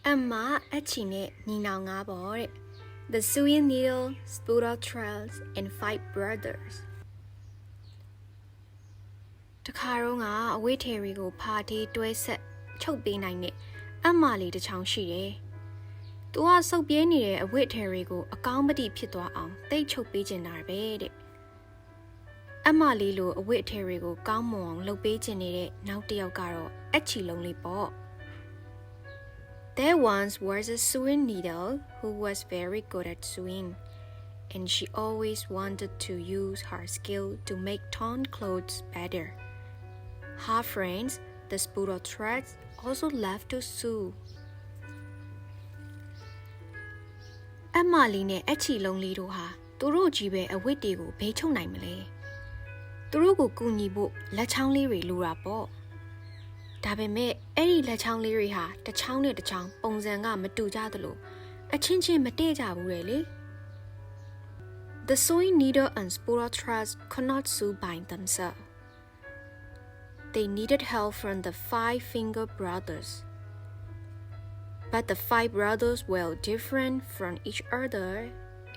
Amma Achine Ninanga Bore, The Sewing Needle, Spootle Trails, and Five Brothers. The Karonga, a Witterigo party to a set, choke be nine, Amali the Changshi. To us so bien a Witterigo, a comedy pitwa on, they choke be in our bed. Amali lo a Witterigo, Gamong, low beach in it, now the Ogaro, Echi lonely ball. There once was a sewing needle who was very good at sewing, and she always wanted to use her skill to make torn clothes better. Her friends, the spootle threads, also left to sew. Emma ne echi lonely to her, Turo jibe a wittigo, pecho naimele. Turugo kunibo, la changli re lura bo. ဒါပေမဲ့အဲ့ဒီလက်ချောင်းလေးတွေဟာတစ်ချောင်းနဲ့တစ်ချောင်းပုံစံကမတူကြသလိုအချင်းချင်းမတည့်ကြဘူးလေ The sewing needle and spootle threads could not sew by themselves. They needed help from the five-finger brothers. But the five brothers were different from each other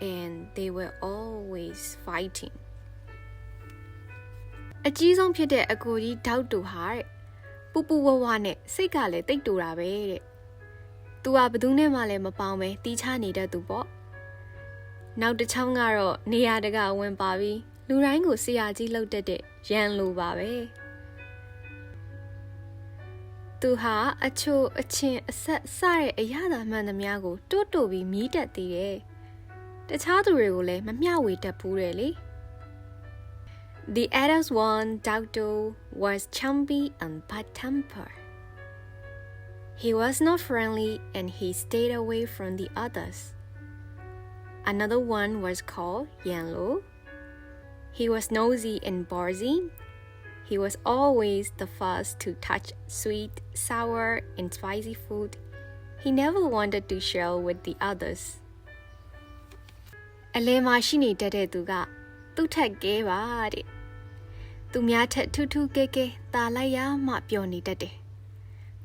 and they were always fighting. အကြီးဆုံးဖြစ်တဲ့အကိုကြီးဒေါက်တူဟာပူပူဝဝနဲ့စိတ်ကလည်းတိတ်တူတာပဲတဲ့။ तू ကဘသူနဲ့မှလည်းမပေါင်းပဲတီးချနေတတ်သူပေါ့။နောက်တစ်ချောင်းကတော့နေရာတကာဝင်ပါပြီးလူတိုင်းကိုဆရာကြီးလှုပ်တတ်တဲ့ရန်လိုပါပဲ။ तू ဟာအချို့အချင်းအဆက်စတဲ့အရာသာမှန်သမျှကိုတိုးတိုးပြီးမြည်တတ်သေးတယ်။တခြားသူတွေကိုလည်းမမျှဝေတတ်ဘူးတဲ့လေ။ The eldest one, Doctor, was chumpy and bad-tempered. He was not friendly and he stayed away from the others. Another one was called Yanlo. He was nosy and borsy. He was always the first to touch sweet, sour, and spicy food. He never wanted to share with the others. Alema shini dede tuga. သူထက်ကဲပါတဲ့သူများထက်ထူးထူးကဲကဲတာလိုက်ရမှပြောနေတတ်တယ်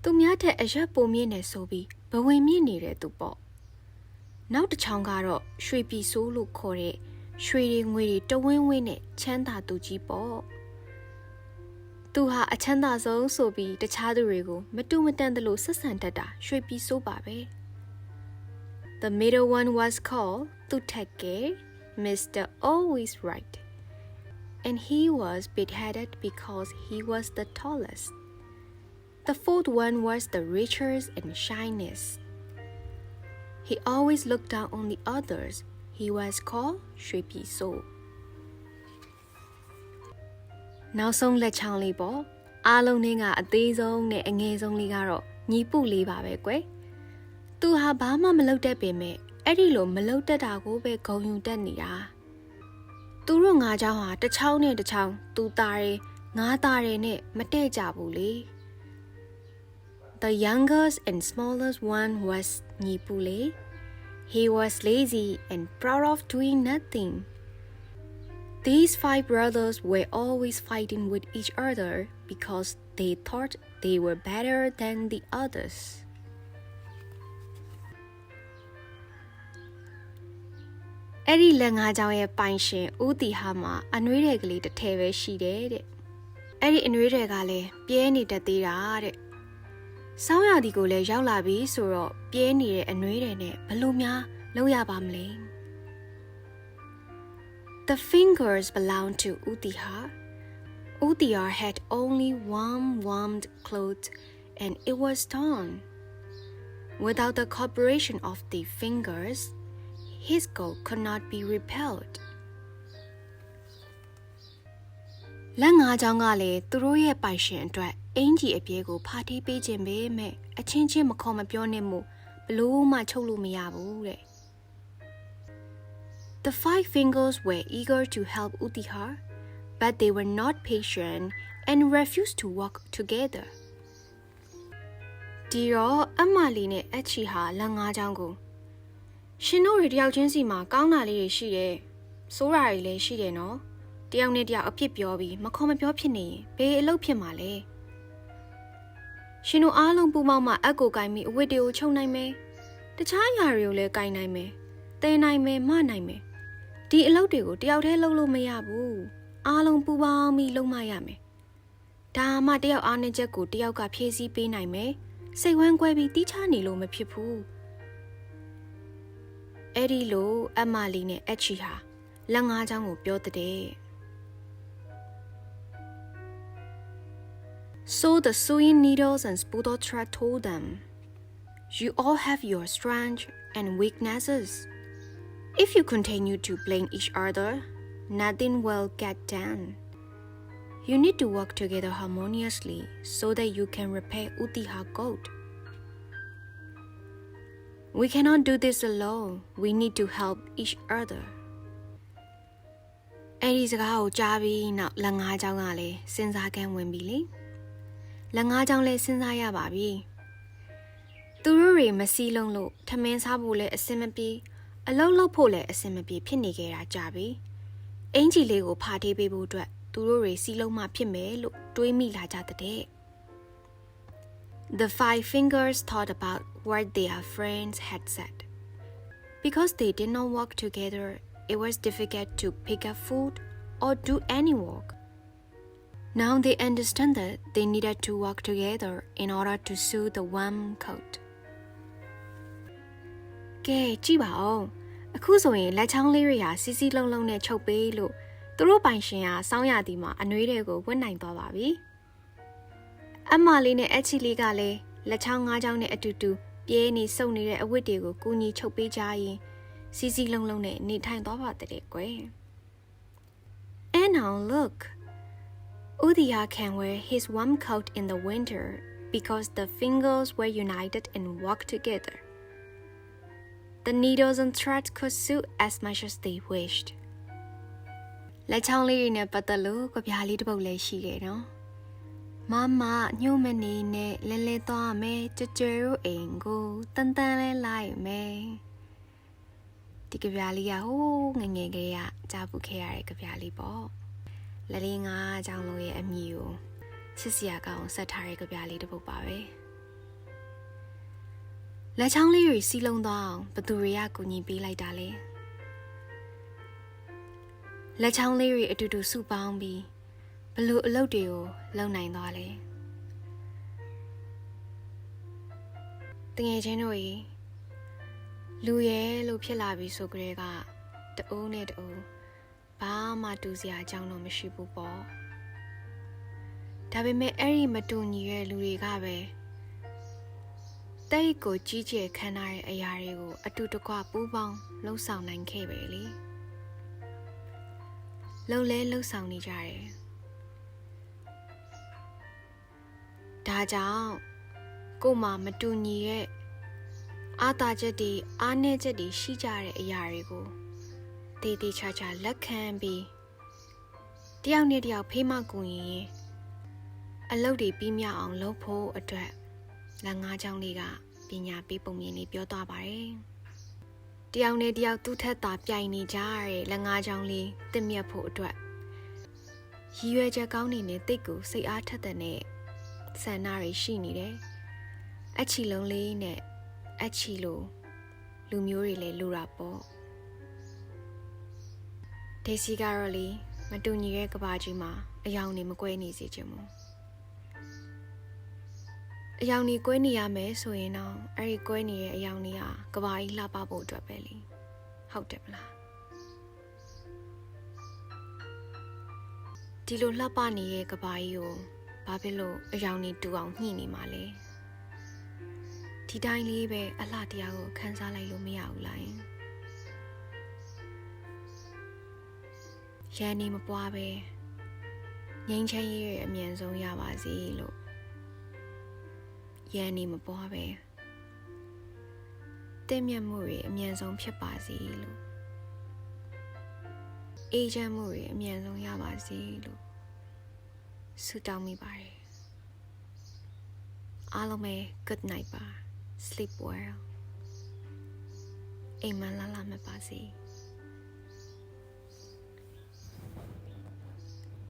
သူများထက်အရက်ပုံမြင့်နေဆိုပြီးဘဝင်မြင့်နေတဲ့သူပေါ့နောက်တစ်ချောင်းကတော့ရွှေပြည်ဆိုးလို့ခေါ်တဲ့ရွှေတွေငွေတွေတဝင်းဝင်းနဲ့ချမ်းသာသူကြီးပေါ့သူဟာအချမ်းသာဆုံးဆိုပြီးတခြားသူတွေကိုမတူမတန်တယ်လို့ဆက်ဆံတတ်တာရွှေပြည်ဆိုးပါပဲ The middle one was called သူထက်ကဲMr. Always Right, and he was big-headed because he was the tallest. The fourth one was the richest and shyest. He always looked down on the others. He was called Shui So. Now song let Charlie Bo. Along ninga a day zone ne engazong ligaro. Ni pu li ba be kwe. Tu ha ba ma melok de be me. အဲ့ဒီလိုမလုတ်တက်တာကိုပဲဂုံယူတက်နေတာသူတို့ငါးချောင်းဟာတစ်ချောင်းနဲ့တစ်ချောင်းသူသားတွေငါးသားတွေနဲ့မတည့်ကြဘူးလေ The youngest and smallest one was Nipule. He was lazy and proud of doing nothing. These five brothers were always fighting with each other because they thought they were better than the others. အဲ့ဒီလက်ငါးချောင်းရဲ့ပိုင်ရှင်ဦးတီဟာမှာအနှွေးတွေကလေးတစ်ထဲပဲရှိတယ်တဲ့အဲ့ဒီအနှွေးတွေကလည်းပြဲနေတတ်သေးတာတဲ့စောင်းရသည်ကိုလည်းရောက်လာပြီဆိုတော့ပြဲနေတဲ့အနှွေးတွေနဲ့ဘလို့များလုပ်ရပါမလဲ The fingers belonged to Utiha. Utiha had only one warmed cloth and it was torn. Without the cooperation of the fingers,His goal could not be repelled. လက်ငါးချောင်းကလည်းသူတို့ရဲ့ပိုင်ရှင်အတွက်အင်ကြီးအပြဲကိုဖာတီးပေးခြင်းပဲမဲ့အချင်းချင်းမခေါ်မပြောနဲ့မို့ဘလို့မှချုပ်လို့မရဘူးတဲ့ The five fingers were eager to help Utiha, but they were not patient and refused to work together. ဒီတော့အမလီနဲ့အချီဟာလက်ငါးချောင်းကိုရှင်တို့တွေတယောက်ချင်းစီမှာကောင်းတာလေးတွေရှိတယ်။စိုးတာတွေလည်းရှိတယ်နော်။တယောက်နဲ့တယောက်အဖြစ်ပြောပြီးမခေါ်မပြောဖြစ်နေရင်ဘယ်အလုပ်ဖြစ်မှာလဲ။ ရှင်တို့အားလုံးပူပေါင်းမှအက်ကိုကိုင်ပြီးအဝတ်တွေကိုချုပ်နိုင်မယ်တခြားအရာတွေကိုလည်းကိုင်နိုင်မယ်တဲနိုင်မယ်မနိုင်မယ်ဒီအလုပ်တွေကိုတယောက်တည်းလုပ်လို့မရဘူးအားလုံးပူပေါင်းပြီးလုပ်မှရမယ်ဒါမှတယောက်အားနည်းချက်ကိုတယောက်ကဖြည့်ဆည်းပေးနိုင်မယ်စိတ်ဝမ်းကွဲပြီးတီးခြားနေလို့မဖြစ်ဘူးအဲ့ဒီလိုအမလီနဲ့အချီဟာလက်ငါးချောင်းကိုပြောတဲ့ So the sewing needles and spootle thread told them, "You all have your strengths and weaknesses. If you continue to blame each other, nothing will get done. You need to work together harmoniously so that you can repair Utiha gold. We cannot do this alone. We need to help each other." အဲ့ဒီစကားကိုကြားပြီးနောက်လက်ငါးချောင်းကလည်းစဉ်းစားကန်းဝင်ပြီလေလက်ငါးချောင်းလည်းစဉ်းစားရပါပြီသူတို့တွေမစီးလုံးလို့ထမင်းစားဖို့လည်းအဆင်မပြေအလုံးလုံးဖို့လည်းအဆင်မပြေဖြစ်နေကြတာကြပြီအင်ဂျီလေးကိုဖာထေးပေးဖို့အတွက်သူတို့တွေစီးလုံးမှဖြစ်မယ်လို့တွေးမိလာကြတဲ့ The five fingers thought about what their friends had said. Because they did not work together, it was difficult to pick up food or do any work. Now they understand that they needed to work together in order to sew the warm coat. ကဲကြည့်ပါဦးအခုဆိုရင်လက်ချောင်းလေးတွေဟာစီစီလုံးလုံးနဲ့ချုပ်ပေးလို့သူတို့ပိုင်ရှင်ဟာစောင်းရသည်မှာအနှွေးတွေကိုဝတ်နိုင်သွားပါပြီအမလေးနဲ့အချီလေးကလည်းလက်ချောင်းငါးချောင်းနဲ့အတူတူပြဲနေစုပ်နေတဲ့အဝတ်တွေကိုကူညီချုပ်ပေးကြရင်စီစီလုံးလုံးနဲ့နေထိုင်သွားပါတဲ့ကွယ် And now look, Udiha can wear his warm coat in the winter because the fingers were united and worked together. The needles and threads could sew as much as they wished. လက်ချောင်းလေးတွေနဲ့ပတ်သက်လို့ကြပြားလေးတစ်ပုဒ်လည်းရှိတယ်နော်မမညှို့မနေနဲ့လဲလဲသွားမယ်ကြွကြွတို့အိမ်ကိုတန်တန်လဲလိုက်မယ်ဒီကြပြားလေးကဟိုးငငယ်ကလေးကကြားပူခဲ့ရတဲ့ကြပြားလေးပေါ့လက်လေးငါးချောင်းလုံးရဲ့အမည်ကိုချစ်စရာကောင်းဆက်ထားတဲ့ကြပြားလေးတစ်ပုဒ်ပါပဲလက်ချောင်းလေးတွေစီးလုံးသွားအောင်ဘသူတွေကကူညီပေးလိုက်တာလဲလက်ချောင်းလေးတွေအတူတူစုပေါင်းပြီးဘလို့အလုပ်တွေကိုလုပ်နိုင်သွားလဲတငယ်ချင်းတို့ရေလူရဲလို့ဖြစ်လာပြီဆိုကြတဲ့ကတအိုးနဲ့တအိုးဘာမှတူစရာအကြောင်းတော့မရှိဘူးပေါ့ဒါပေမဲ့အဲ့ဒီမတူညီတဲ့လူတွေကပဲတိတ်ကိုကြီးကျယ်ခမ်းနားတဲ့အရာတွေကိုအတူတကွပူးပေါင်းလှုပ်ဆောင်နိုင်ခဲ့ပဲလေလှုပ်လဲလှုပ်ဆောင်နေကြတယ်ဒါကြောင့်ကို့မှာမတူညီတဲ့အားသာချက်တွေအားနည်းချက်တွေရှိကြတဲ့အရာတွေကိုတေးသေးချာချာလက်ခံပြီးတယောက်နဲ့တယောက်ဖေးမကူရင်အလုပ်တွေပြီးမြောက်အောင်လုပ်ဖို့အတွက်လက်ငါးချောင်းလေးကပညာပေးပုံမြင်လေးပြောသွားပါတယ်တယောက်နဲ့တယောက်သူ့ထက်သာပြိုင်နေကြရတဲ့လက်ငါးချောင်းလေးတစ်မြတ်ဖို့အတွက်ရည်ရွယ်ချက်ကောင်းနေနဲ့တိတ်ကိုစိတ်အားထက်တဲ့နဲ့ဆန္ဒတွေရှိနေတယ်အချီလုံးလေးနဲ့အချီလိုလူမျိုးတွေလည်းလူတာပေါ့ဒေစီကတော့လေမတူညီတဲ့ကဘာကြီးမှာအယောင်နေမကွဲနေစေချင်ဘူးအယောင်နေကွဲနေရမယ်ဆိုရင်တော့အဲ့ဒီကွဲနေတဲ့အယောင်နေဟာကဘာကြီးလှပဖို့အတွက်ပဲလေဟုတ်တယ်မလားဒီလိုလှပနေတဲ့ကဘာကြီးကိုဘာဖြစ်လို့အယောင်နေတူအောင်ညှိနေမှာလဲဒီတိုင်းလေးပဲအလှတရားကိုခန်းစားလိုက်လို့မရဘူးလားရန်နေမပွားပဲငိမ့်ချမ်းရေးရဲ့အမြန်ဆုံးရပါစေလို့ရန်နေမပွားပဲတင့်မြတ်မှုတွေအမြန်ဆုံးဖြစ်ပါစေလို့အေးချမ်းမှုတွေအမြန်ဆုံးရပါစေလို့ဆုတောင်းမိပါတယ်အားလုံးပဲ good night ပါ sleep well အိမ်မလာလာမပါစေ